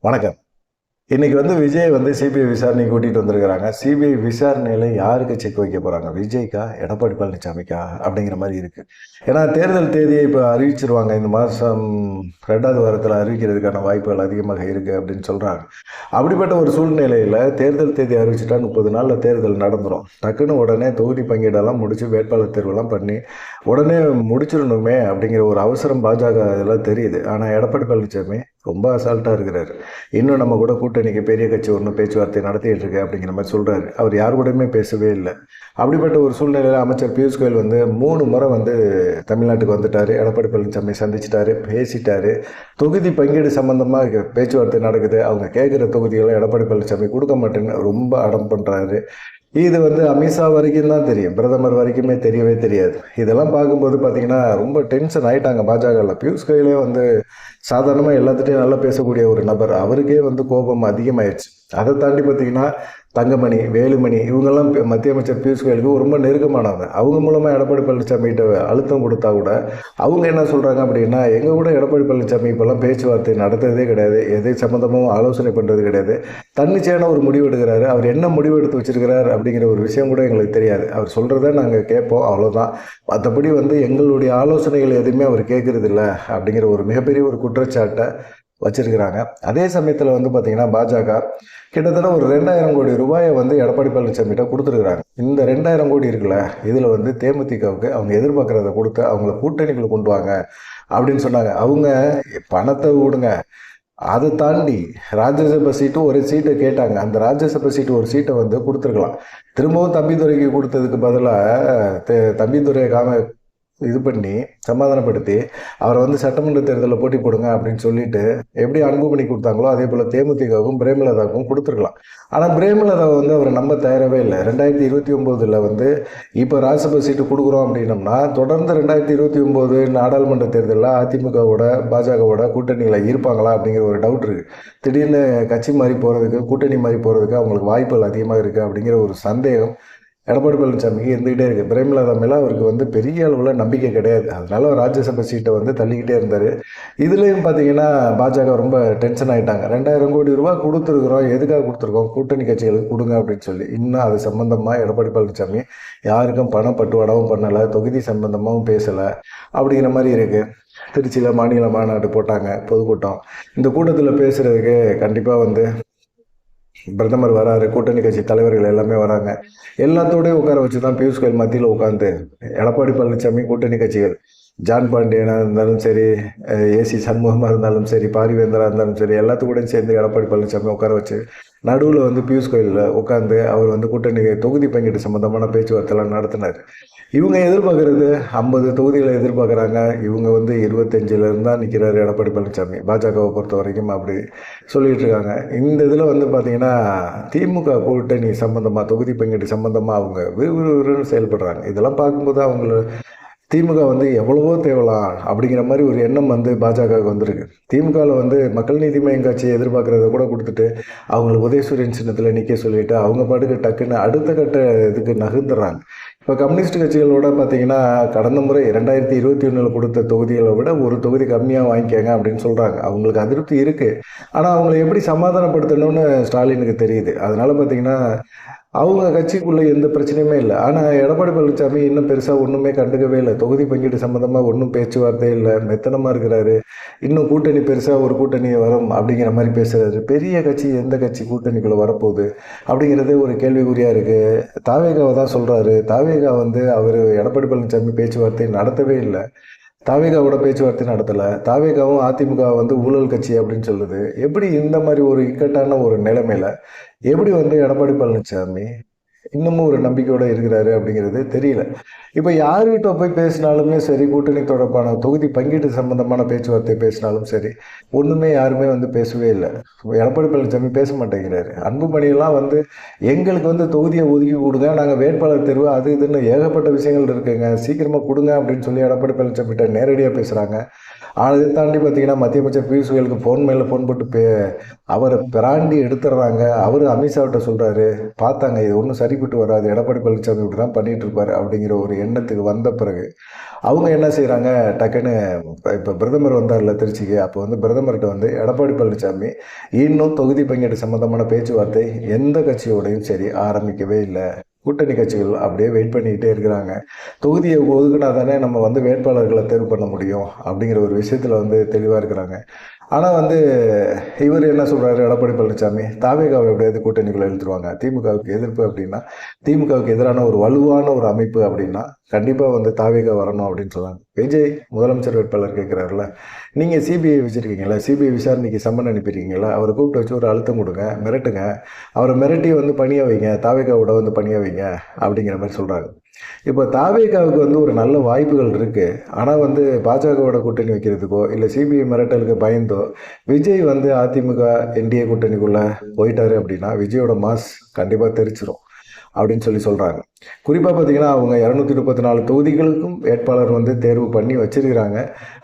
வணக்கம். இன்னைக்கு விஜய் சிபிஐ விசாரணை கூட்டிட்டு வந்திருக்கிறாங்க. சிபிஐ விசாரணையில யாருக்கு செக் வைக்க போறாங்க? விஜய்க்கா, எடப்பாடி பழனிசாமிக்கா அப்படிங்கிற மாதிரி இருக்கு. ஏன்னா தேர்தல் தேதியை இப்போ அறிவிச்சிருவாங்க. இந்த மாதம் 2வது வாரத்தில் அறிவிக்கிறதுக்கான வாய்ப்புகள் அதிகமாக இருக்கு அப்படின்னு சொல்றாங்க. அப்படிப்பட்ட ஒரு சூழ்நிலையில தேர்தல் தேதி அறிவிச்சுட்டா 30 நாள்ல தேர்தல் நடந்துடும். டக்குன்னு உடனே தொகுதி பங்கீடெல்லாம் முடிச்சு வேட்பாளர் தேர்வெல்லாம் பண்ணி உடனே முடிச்சிடணுமே அப்படிங்கிற ஒரு அவசரம் பாஜக இதெல்லாம் தெரியுது. ஆனால் எடப்பாடி பழனிசாமி ரொம்ப அசால்ட்டாக இருக்கிறார். இன்னும் நம்ம கூட கூட்டணிக்கு பெரிய கட்சி ஒன்று பேச்சுவார்த்தை நடத்திட்டு இருக்கு அப்படிங்கிற மாதிரி சொல்கிறாரு. அவர் யார் கூடயுமே பேசவே இல்லை. அப்படிப்பட்ட ஒரு சூழ்நிலையில் அமைச்சர் பியூஷ் கோயல் 3 முறை தமிழ்நாட்டுக்கு வந்துட்டார். எடப்பாடி பழனிசாமி சந்திச்சிட்டாரு, பேசிட்டாரு. தொகுதி பங்கீடு சம்பந்தமாக பேச்சுவார்த்தை நடக்குது. அவங்க கேட்குற தொகுதிகளை எடப்பாடி பழனிசாமி கொடுக்க மாட்டேன்னு ரொம்ப அடம் பண்ணுறாரு. இது அமித்ஷா வரைக்கும் தான் தெரியும், பிரதமர் வரைக்குமே தெரியவே தெரியாது. இதெல்லாம் பார்க்கும்போது பார்த்தீங்கன்னா ரொம்ப டென்ஷன் ஆகிட்டாங்க பாஜகவில். பியூஷ் கோயலே சாதாரணமாக எல்லாத்துட்டையும் நல்லா பேசக்கூடிய ஒரு நபர். அவருக்கே கோபம் அதிகமாயிடுச்சு. அதை தாண்டி பார்த்தீங்கன்னா தங்கமணி, வேலுமணி இவங்கெல்லாம் மத்திய அமைச்சர் பியூஷ் கோயலுக்கு ரொம்ப நெருக்கமானவங்க. அவங்க மூலமாக எடப்பாடி பழனிசாமிகிட்ட அழுத்தம் கொடுத்தா கூட அவங்க என்ன சொல்கிறாங்க அப்படின்னா, எங்கள் கூட எடப்பாடி பழனிசாமி இப்போல்லாம் பேச்சுவார்த்தை நடத்துறதே கிடையாது, எதை சம்மந்தமும் ஆலோசனை பண்ணுறது கிடையாது, தன்னிச்சையான ஒரு முடிவு எடுக்கிறாரு. அவர் என்ன முடிவு எடுத்து வச்சிருக்கிறார் அப்படிங்கிற ஒரு விஷயம் கூட எங்களுக்கு தெரியாது. அவர் சொல்கிறத நாங்கள் கேட்போம், அவ்வளோதான். மற்றபடி எங்களுடைய ஆலோசனைகள் எதுவுமே அவர் கேட்கறது இல்லை அப்படிங்கிற ஒரு மிகப்பெரிய ஒரு குற்றச்சாட்டை வச்சிருக்கிறாங்க. அதே சமயத்தில் பார்த்தீங்கன்னா பாஜக கிட்டத்தட்ட ஒரு 2000 கோடி ரூபாயை எடப்பாடி பழனிசாமிகிட்ட கொடுத்துருக்குறாங்க. இந்த 2000 கோடி இருக்குல்ல, இதில் தேமுதிகவுக்கு அவங்க எதிர்பார்க்குறத கொடுத்து அவங்கள கூட்டணிக்குள்ள கொண்டு வாங்க அப்படின்னு சொன்னாங்க. அவங்க பணத்தை விடுங்க, அதை தாண்டி ராஜ்யசபா சீட்டு ஒரு சீட்டை கேட்டாங்க. அந்த ராஜ்யசபா சீட்டு ஒரு சீட்டை கொடுத்துருக்கலாம். திரும்பவும் தம்பிதுரைக்கு கொடுத்ததுக்கு பதிலாக தம்பிதுரை இது பண்ணி சமாதானப்படுத்தி அவரை சட்டமன்ற தேர்தலில் போட்டி போடுங்க அப்படின்னு சொல்லிட்டு எப்படி அன்புமணி கொடுத்தாங்களோ அதே போல் தேமுதிகவும் பிரேமலதாவுக்கும் கொடுத்துருக்கலாம். ஆனால் பிரேமலதாவை அவரை நம்ப தயாரவே இல்லை. 2029 இப்போ ராஜ்யசபா சீட்டு கொடுக்குறோம் அப்படின்னம்னா தொடர்ந்து 2029 நாடாளுமன்ற தேர்தலில் அதிமுகவோட பாஜகவோட கூட்டணியில் இருப்பாங்களா அப்படிங்கிற ஒரு டவுட் இருக்குது. திடீர்னு கட்சி மாறி போகிறதுக்கு, கூட்டணி மாறி போகிறதுக்கு அவங்களுக்கு வாய்ப்புகள் அதிகமாக இருக்குது அப்படிங்கிற ஒரு சந்தேகம் எடப்பாடி பழனிசாமிக்கு இருந்துகிட்டே இருக்குது. பிரேமலதா மேலே அவருக்கு பெரிய அளவில் நம்பிக்கை கிடையாது. அதனால ராஜ்யசபா சீட்டை தள்ளிக்கிட்டே இருந்தார். இதுலேயும் பார்த்தீங்கன்னா பாஜக ரொம்ப டென்ஷன் ஆகிட்டாங்க. 2000 கோடி ரூபா கொடுத்துருக்குறோம், எதுக்காக கொடுத்துருக்கோம், கூட்டணி கட்சிகளுக்கு கொடுங்க அப்படின்னு சொல்லி. இன்னும் அது சம்பந்தமாக எடப்பாடி பழனிசாமி யாருக்கும் பணம் பட்டுவாடாவும் பண்ணலை, தொகுதி சம்பந்தமாகவும் பேசலை அப்படிங்கிற மாதிரி இருக்குது. திருச்சியில் மாநில மாநாடு போட்டாங்க, பொதுக்கூட்டம். இந்த கூட்டத்தில் பேசுகிறதுக்கு கண்டிப்பாக பிரதமர் வராரு, கூட்டணி கட்சி தலைவர்கள் எல்லாமே வராங்க. எல்லாத்தோடையும் உட்கார வச்சு தான் பியூஷ் கோயல் மத்தியில் உட்காந்து எடப்பாடி பழனிசாமி, கூட்டணி கட்சிகள் ஜான் பாண்டியனாக இருந்தாலும் சரி, ஏசி சண்முகமாக இருந்தாலும் சரி, பாரிவேந்தராக இருந்தாலும் சரி, எல்லாத்துக்கூடையும் சேர்ந்து எடப்பாடி பழனிசாமி உட்கார வச்சு நடுவில் பியூஷ் கோயலில் உட்காந்து அவர் கூட்டணி தொகுதி பங்கீடு சம்மந்தமான பேச்சுவார்த்தைலாம் நடத்தினார். இவங்க எதிர்பார்க்குறது 50 தொகுதிகளை எதிர்பார்க்குறாங்க. இவங்க 25ல தான் நிற்கிறாரு எடப்பாடி பழனிசாமி. பாஜகவை பொறுத்த வரைக்கும் அப்படி சொல்லிகிட்டு இருக்காங்க. இந்த இதில் பார்த்தீங்கன்னா திமுக கூட்டணி சம்மந்தமாக, தொகுதி பங்கீடு சம்மந்தமாக அவங்க விறுவிறுன்னு செயல்படுறாங்க. இதெல்லாம் பார்க்கும்போது அவங்கள திமுக எவ்வளவோ தேவலாம் அப்படிங்கிற மாதிரி ஒரு எண்ணம் பாஜகவுக்கு வந்திருக்கு. திமுகவில் மக்கள் நீதி மய்யம் கட்சியை எதிர்பார்க்குறத கூட கொடுத்துட்டு அவங்களுக்கு உதயசூரியன் சின்னத்தில் நிற்க சொல்லிட்டு அவங்க பாட்டுக்கு டக்குன்னு அடுத்த கட்ட இதுக்கு நகர்ந்துடுறாங்க. இப்போ கம்யூனிஸ்ட் கட்சிகளோட பார்த்தீங்கன்னா கடந்த முறை 2021 கொடுத்த தொகுதிகளை விட ஒரு தொகுதி கம்மியாக வாங்கிக்கங்க அப்படின்னு சொல்கிறாங்க. அவங்களுக்கு அதிருப்தி இருக்குது. ஆனால் அவங்களை எப்படி சமாதானப்படுத்தணும்னு ஸ்டாலினுக்கு தெரியுது. அதனால் பார்த்தீங்கன்னா அவங்க கட்சிக்குள்ளே எந்த பிரச்சனையுமே இல்லை. ஆனால் எடப்பாடி பழனிசாமி இன்னும் பெருசாக ஒன்றுமே கண்டுக்கவே இல்லை. தொகுதி பங்கீடு சம்மந்தமாக ஒன்றும் பேச்சுவார்த்தை இல்லை, மெத்தனமாக இருக்கிறாரு. இன்னும் கூட்டணி பெருசாக ஒரு கூட்டணி வரும் அப்படிங்கிற மாதிரி பேசுகிறாரு. பெரிய கட்சி எந்த கட்சி கூட்டணிக்குள்ளே வரப்போகுது அப்படிங்கிறது ஒரு கேள்விக்குறியாக இருக்குது. தாவேகாவை தான் சொல்கிறாரு. தாவேகா அவர் எடப்பாடி பழனிசாமி பேச்சுவார்த்தை நடத்தவே இல்லை. தாவேகாவோட பேச்சுவார்த்தை நடத்தலை. தாவேகாவும் அதிமுக ஊழல் கட்சி அப்படின்னு சொல்லுது. எப்படி இந்த மாதிரி ஒரு இக்கட்டான ஒரு நிலைமையில் எப்படி எடப்பாடி பழனிசாமி இன்னமும் ஒரு நம்பிக்கையோடு இருக்கிறாரு அப்படிங்கிறது தெரியல. இப்போ யார்கிட்ட போய் பேசினாலுமே சரி, கூட்டணி தொடர்பான தொகுதி பங்கீட்டு சம்பந்தமான பேச்சுவார்த்தை பேசினாலும் சரி, ஒன்றுமே யாருமே பேசவே இல்லை. எடப்பாடி பழனிசாமி பேச மாட்டேங்கிறாரு. அன்புமணியெல்லாம் எங்களுக்கு தொகுதியை ஒதுக்கி கொடுங்க, நாங்கள் வேட்பாளர் தேர்வு அது இதுன்னு ஏகப்பட்ட விஷயங்கள் இருக்குங்க, சீக்கிரமாக கொடுங்க அப்படின்னு சொல்லி எடப்பாடி பழனிசாமிகிட்ட நேரடியாக பேசுகிறாங்க. அதை தாண்டி பார்த்தீங்கன்னா மத்திய அமைச்சர் பியூஷ் கோயலுக்கு ஃபோன் மேலே ஃபோன் போட்டு அவரை பிராண்டி எடுத்துடுறாங்க. அவர் அமித்ஷாவிட்ட சொல்கிறாரு, பார்த்தாங்க இது ஒன்றும் சரிப்பட்டு வராது, எடப்பாடி பழனிசாமி இப்படி தான் பண்ணிட்டு இருப்பாரு அப்படிங்கிற ஒரு எண்ணத்துக்கு வந்த பிறகு அவங்க என்ன செய்கிறாங்க, டக்குன்னு இப்போ பிரதமர் வந்தார்ல திருச்சிக்கு, அப்போ வந்து பிரதமர்கிட்ட வந்து எடப்பாடி பழனிசாமி இன்னும் தொகுதி பங்கீடு சம்மந்தமான பேச்சுவார்த்தை எந்த கட்சியோடையும் சரி ஆரம்பிக்கவே இல்லை. கூட்டணி கட்சிகள் அப்படியே வெயிட் பண்ணிக்கிட்டே இருக்கிறாங்க. தொகுதியை ஒதுக்குனா தானே நம்ம வந்து வேட்பாளர்களை தேர்வு பண்ண முடியும் அப்படிங்கிற ஒரு விஷயத்தில் வந்து தெளிவாக இருக்கிறாங்க. ஆனால் வந்து இவர் என்ன சொல்கிறாரு, எடப்பாடி பழனிசாமி தாவேகாவை எப்படியாவது கூட்டணிக்குள்ளே இழுத்துருவாங்க. திமுகவுக்கு எதிர்ப்பு அப்படின்னா, திமுகவுக்கு எதிரான ஒரு வலுவான ஒரு அமைப்பு அப்படின்னா கண்டிப்பாக வந்து தாவேகா வரணும் அப்படின்னு சொல்கிறாங்க. விஜய் முதலமைச்சர் வேட்பாளர் கேட்குறாருல, நீங்கள் சிபிஐ வச்சுருக்கீங்களா, சிபிஐ விசாரணைக்கு சம்மன் அனுப்பியிருக்கீங்களா, அவரை கூப்பிட்டு வச்சு ஒரு அழுத்தம் கொடுங்க, மிரட்டுங்க, அவரை மிரட்டி வந்து பணிய வைங்க, தாவேகாவோட வந்து பணிய வைங்க அப்படிங்கிற மாதிரி சொல்கிறாங்க. இப்போ தாவேகாவுக்கு வந்து ஒரு நல்ல வாய்ப்புகள் இருக்குது. ஆனால் வந்து பாஜகவோட கூட்டணி வைக்கிறதுக்கோ இல்லை சிபிஐ மிரட்டலுக்கு பயந்தோ விஜய் வந்து அதிமுக என்டிஏ கூட்டணிக்குள்ளே போயிட்டாரு அப்படின்னா விஜயோட மாஸ் கண்டிப்பாக தெரிச்சிரும் அப்படின்னு சொல்கிறாங்க. குறிப்பாக பார்த்தீங்கன்னா அவங்க 234 தொகுதிகளுக்கும் வேட்பாளர் வந்து தேர்வு பண்ணி வச்சிருக்கிறாங்க.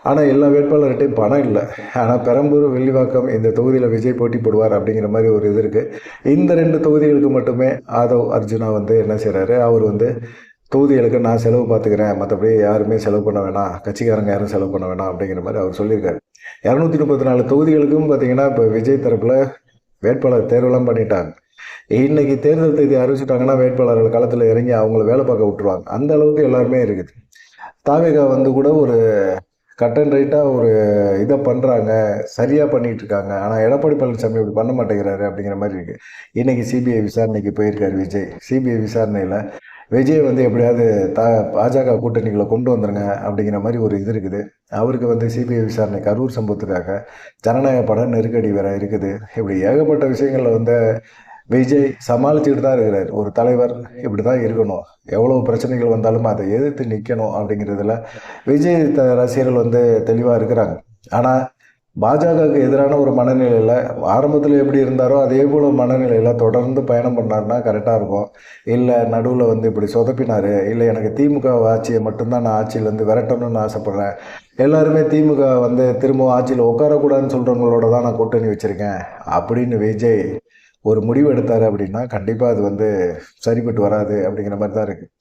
ஆனால் எல்லா வேட்பாளர்கிட்டையும் பணம் இல்லை. ஆனால் பெரம்பூர், வில்லிவாக்கம் இந்த தொகுதியில் விஜய் போட்டி போடுவார் அப்படிங்கிற மாதிரி ஒரு இது இருக்குது. இந்த 2 தொகுதிகளுக்கு மட்டுமே ஆதவ் அர்ஜுனா வந்து என்ன செய்கிறாரு, அவர் வந்து தொகுதிகளுக்கு நான் செலவு பார்த்துக்கிறேன், மற்றபடி யாருமே செலவு பண்ண வேணாம், கட்சிக்காரங்க யாரும் செலவு பண்ண வேணாம் அப்படிங்கிற மாதிரி அவர் சொல்லியிருக்காரு. 234 தொகுதிகளுக்கும் பார்த்தீங்கன்னா இப்போ விஜய் தரப்பில் வேட்பாளர் தேர்வெல்லாம் பண்ணிட்டாங்க. இன்னைக்கு தேர்தல் தேதி அறிவிச்சிட்டாங்கன்னா வேட்பாளர்கள் களத்தில் இறங்கி அவங்கள வேலை பார்க்க விட்டுருவாங்க. அந்த அளவுக்கு எல்லாருமே இருக்குது. தாவேகா வந்து கூட ஒரு கட் அண்ட் ரைட்டாக ஒரு இதை பண்ணுறாங்க, சரியாக பண்ணிகிட்டு இருக்காங்க. ஆனால் எடப்பாடி பழனிசாமி இப்படி பண்ண மாட்டேங்கிறாரு அப்படிங்கிற மாதிரி இருக்குது. இன்றைக்கி சிபிஐ விசாரணைக்கு போயிருக்காரு விஜய். சிபிஐ விசாரணையில் விஜய் வந்து எப்படியாவது பாஜக கூட்டணிகளை கொண்டு வந்துருங்க அப்படிங்கிற மாதிரி ஒரு இது இருக்குது. அவருக்கு வந்து சிபிஐ விசாரணை கரூர் சம்பவத்துக்காக ஜனநாயக பட நெருக்கடி வேற இருக்குது. இப்படி ஏகப்பட்ட விஷயங்களில் வந்து விஜய் சமாளிச்சுட்டு தான் இருக்கிறார். ஒரு தலைவர் இப்படி தான் இருக்கணும், எவ்வளோ பிரச்சனைகள் வந்தாலும் அதை எதிர்த்து நிற்கணும் அப்படிங்கிறதுல விஜய் ரசிகர்கள் வந்து தெளிவாக இருக்கிறாங்க. ஆனால் பாஜகவுக்கு எதிரான ஒரு மனநிலையில் ஆரம்பத்தில் எப்படி இருந்தாரோ அதே போல் மனநிலையில் தொடர்ந்து பயணம் பண்ணார்னா கரெக்டாக இருக்கும். இல்லை நடுவில் வந்து இப்படி சொதப்பினார், இல்லை எனக்கு திமுக ஆட்சியை மட்டும்தான் நான் ஆட்சியிலேருந்து விரட்டணும்னு ஆசைப்பட்றேன், எல்லாருமே திமுக வந்து திரும்பவும் ஆட்சியில் உட்காரக்கூடாதுன்னு சொல்கிறவங்களோட தான் நான் கூட்டணி வச்சுருக்கேன் அப்படின்னு விஜய் ஒரு முடிவு எடுத்தார் அப்படின்னா கண்டிப்பாக அது வந்து சரிப்பட்டு வராது அப்படிங்கிற மாதிரி தான் இருக்குது.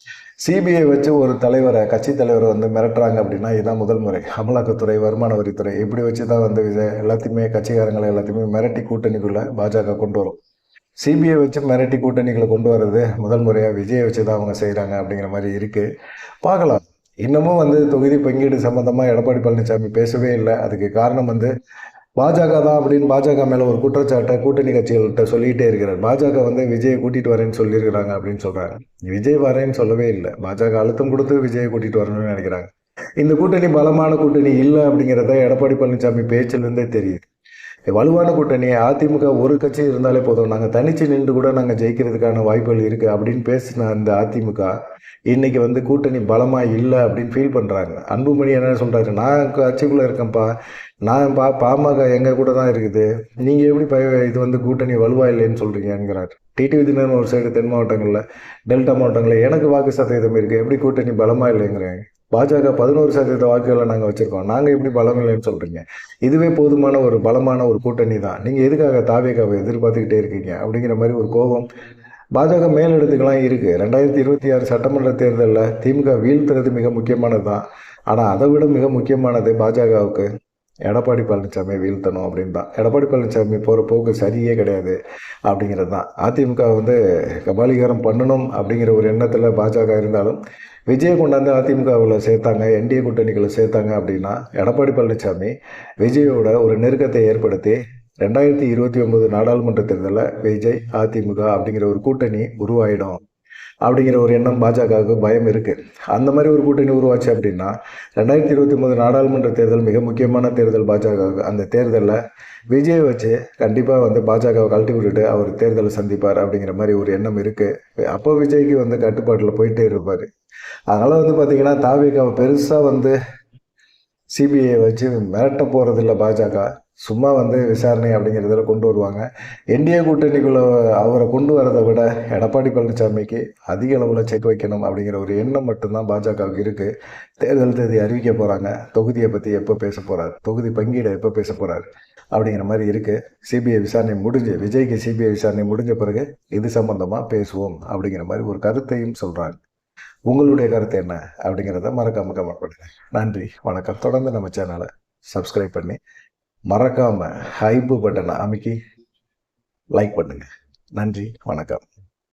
சிபிஐ வச்சு ஒரு தலைவரை, கட்சி தலைவரை வந்து மிரட்டுறாங்க அப்படின்னா இதுதான் முதல் முறை. அமலாக்கத்துறை, வருமான வரித்துறை இப்படி வச்சு தான் வந்து எல்லாத்தையுமே கட்சிக்காரங்களை எல்லாத்தையுமே மிரட்டி கூட்டணிக்குள்ளே பாஜக கொண்டு வரும். சிபிஐ வச்சு மிரட்டி கூட்டணிகளை கொண்டு வர்றது முதல் முறையாக விஜயை வச்சு தான் அவங்க செய்கிறாங்க அப்படிங்கிற மாதிரி இருக்குது. பார்க்கலாம். இன்னமும் வந்து தொகுதி பங்கீடு சம்மந்தமாக எடப்பாடி பழனிசாமி பேசவே இல்லை. அதுக்கு காரணம் வந்து பாஜக தான் அப்படின்னு பாஜக மேலே ஒரு குற்றச்சாட்டை கூட்டணி கட்சிகள்கிட்ட சொல்லிகிட்டே இருக்கிறார். பாஜக வந்து விஜயை கூட்டிகிட்டு வரேன்னு சொல்லியிருக்கிறாங்க அப்படின்னு சொல்கிறாங்க. விஜய் வரேன்னு சொல்லவே இல்லை. பாஜக அழுத்தம் கொடுத்து விஜயை கூட்டிகிட்டு வரணும்னு நினைக்கிறாங்க. இந்த கூட்டணி பலமான கூட்டணி இல்லை அப்படிங்கிறத எடப்பாடி பழனிசாமி பேச்சிலேருந்தே தெரியுது. வலுவான கூட்டணி அதிமுக ஒரு கட்சி இருந்தாலே போதும், நாங்கள் தனிச்சு நின்று கூட நாங்கள் ஜெயிக்கிறதுக்கான வாய்ப்புகள் இருக்குது அப்படின்னு பேசின அந்த அதிமுக இன்னைக்கு வந்து கூட்டணி பலமாக இல்லை அப்படின்னு ஃபீல் பண்ணுறாங்க. அன்புமணி என்ன சொல்கிறாரு, நான் கட்சிக்குள்ளே இருக்கேன்ப்பா, நான் பாமக எங்கள் கூட தான் இருக்குது, நீங்கள் எப்படி இது வந்து கூட்டணி வலுவாக இல்லைன்னு சொல்கிறீங்கிறார். டிடிவி தினகரன் ஒரு சைடு தென் மாவட்டங்களில், டெல்டா மாவட்டங்களில் எனக்கு வாக்கு சதவீதம் இருக்குது, எப்படி கூட்டணி பலமாக இல்லைங்கிறாங்க. பாஜக 11% வாக்குகளை நாங்கள் வச்சுருக்கோம், நாங்கள் எப்படி பலம் இல்லைன்னு சொல்கிறீங்க. இதுவே போதுமான ஒரு பலமான ஒரு கூட்டணி தான், நீங்கள் எதுக்காக தாவேகாவை எதிர்பார்த்துக்கிட்டே இருக்கீங்க அப்படிங்கிற மாதிரி ஒரு கோபம் பாஜக மேலிடத்துக்கெல்லாம் இருக்குது. 2026 சட்டமன்ற தேர்தலில் திமுக வீழ்த்துறது மிக முக்கியமானது தான். ஆனால் அதை விட மிக முக்கியமானது பாஜகவுக்கு எடப்பாடி பழனிசாமி வீழ்த்தணும் அப்படின்னு தான். எடப்பாடி பழனிசாமி போகிற போக்கு சரியே கிடையாது அப்படிங்கிறது தான். அதிமுக வந்து கபாலீகரம் பண்ணணும் அப்படிங்கிற ஒரு எண்ணத்தில் பாஜக இருந்தாலும் விஜயை கொண்டாந்து அதிமுகவில் சேர்த்தாங்க, என்டிஏ கூட்டணிகளை சேர்த்தாங்க அப்படின்னா எடப்பாடி பழனிசாமி விஜயோட ஒரு நெருக்கத்தை ஏற்படுத்தி 2029 நாடாளுமன்ற தேர்தலில் விஜய் அதிமுக அப்படிங்கிற ஒரு கூட்டணி உருவாயிடும் அப்படிங்கிற ஒரு எண்ணம் பாஜகவுக்கு பயம் இருக்குது. அந்த மாதிரி ஒரு கூட்டணி உருவாச்சு அப்படின்னா 2029 நாடாளுமன்ற தேர்தல் மிக முக்கியமான தேர்தல் பாஜகவுக்கு. அந்த தேர்தலில் விஜயை வச்சு கண்டிப்பாக வந்து பாஜகவை கழட்டி விட்டுட்டு அவர் தேர்தலை சந்திப்பார் அப்படிங்கிற மாதிரி ஒரு எண்ணம் இருக்குது. அப்போ விஜய்க்கு வந்து கட்டுப்பாட்டில் போயிட்டே இருப்பார். அதனால் வந்து பார்த்திங்கன்னா தாவேகாவை பெருசாக வந்து சிபிஐ வச்சு மிரட்ட போகிறதில்ல பாஜக. சும்மா வந்து விசாரணை அப்படிங்கிறதுல கொண்டு வருவாங்க. என்டிஏ கூட்டணிக்குள்ள அவரை கொண்டு வரதை விட எடப்பாடி பழனிசாமிக்கு அதிக அளவில் செக் வைக்கணும் அப்படிங்கிற ஒரு எண்ணம் மட்டும்தான் பாஜகவுக்கு இருக்குது. தேர்தல் தேதி அறிவிக்க போகிறாங்க. தொகுதியை பற்றி எப்போ பேச போகிறார், தொகுதி பங்கீடை எப்போ பேச போகிறார் அப்படிங்கிற மாதிரி இருக்குது. சிபிஐ விசாரணை முடிஞ்சு, விஜய்க்கு சிபிஐ விசாரணை முடிஞ்ச பிறகு இது சம்பந்தமாக பேசுவோம் அப்படிங்கிற மாதிரி ஒரு கருத்தையும் சொல்கிறாங்க. உங்களுடைய கருத்து என்ன அப்படிங்கிறத மறக்காம கமெண்ட் பண்ணுங்க. நன்றி, வணக்கம். தொடர்ந்து நம்ம சேனலை சப்ஸ்கிரைப் பண்ணி மறக்காம ஹைப் பட்டனை அமைக்கி லைக் பண்ணுங்க. நன்றி, வணக்கம்.